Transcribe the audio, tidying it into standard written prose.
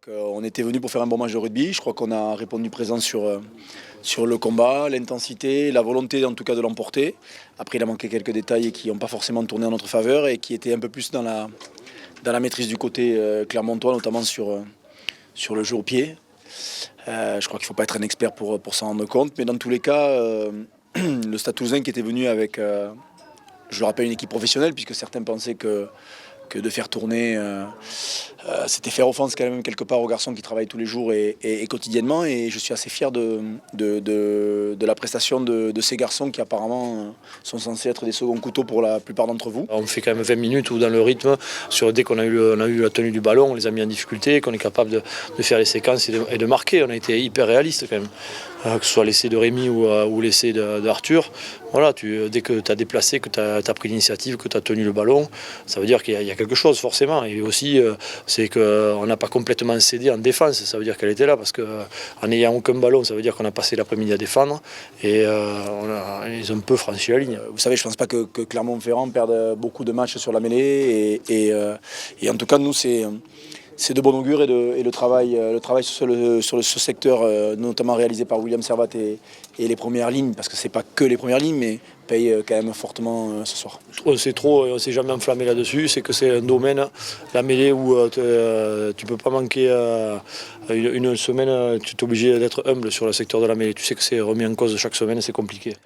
On était venu pour faire un bon match de rugby. Je crois qu'on a répondu présent sur le combat, l'intensité, la volonté en tout cas de l'emporter. Après, il a manqué quelques détails qui n'ont pas forcément tourné en notre faveur et qui étaient un peu plus dans la maîtrise du côté clermontois, notamment sur le jeu au pied. Je crois qu'il ne faut pas être un expert pour s'en rendre compte. Mais dans tous les cas, le Stade Toulousain qui était venu avec, je le rappelle, une équipe professionnelle, puisque certains pensaient que de faire tourner, c'était faire offense quand même quelque part aux garçons qui travaillent tous les jours et quotidiennement. Et je suis assez fier de la prestation de ces garçons qui apparemment sont censés être des seconds couteaux pour la plupart d'entre vous. On fait quand même 20 minutes où dans le rythme, dès qu'on a eu la tenue du ballon, on les a mis en difficulté, qu'on est capable de faire les séquences et de marquer. On a été hyper réaliste quand même. Que ce soit l'essai de Rémi ou l'essai d'Arthur. Voilà, dès que tu as déplacé, que tu as pris l'initiative, que tu as tenu le ballon, ça veut dire qu'il y a quelque chose forcément. Et aussi, c'est qu'on n'a pas complètement cédé en défense, ça veut dire qu'elle était là, parce qu'en n'ayant aucun ballon, ça veut dire qu'on a passé l'après-midi à défendre et ils ont un peu franchi la ligne. Vous savez, je ne pense pas que Clermont-Ferrand perde beaucoup de matchs sur la mêlée et en tout cas, nous, c'est de bon augure et le travail sur ce secteur, notamment réalisé par William Servat et les premières lignes, parce que ce n'est pas que les premières lignes, mais paye quand même fortement ce soir. On sait trop et on ne s'est jamais enflammé là-dessus, c'est que c'est un domaine, la mêlée, où tu ne peux pas manquer une semaine, tu es obligé d'être humble sur le secteur de la mêlée. Tu sais que c'est remis en cause chaque semaine, c'est compliqué.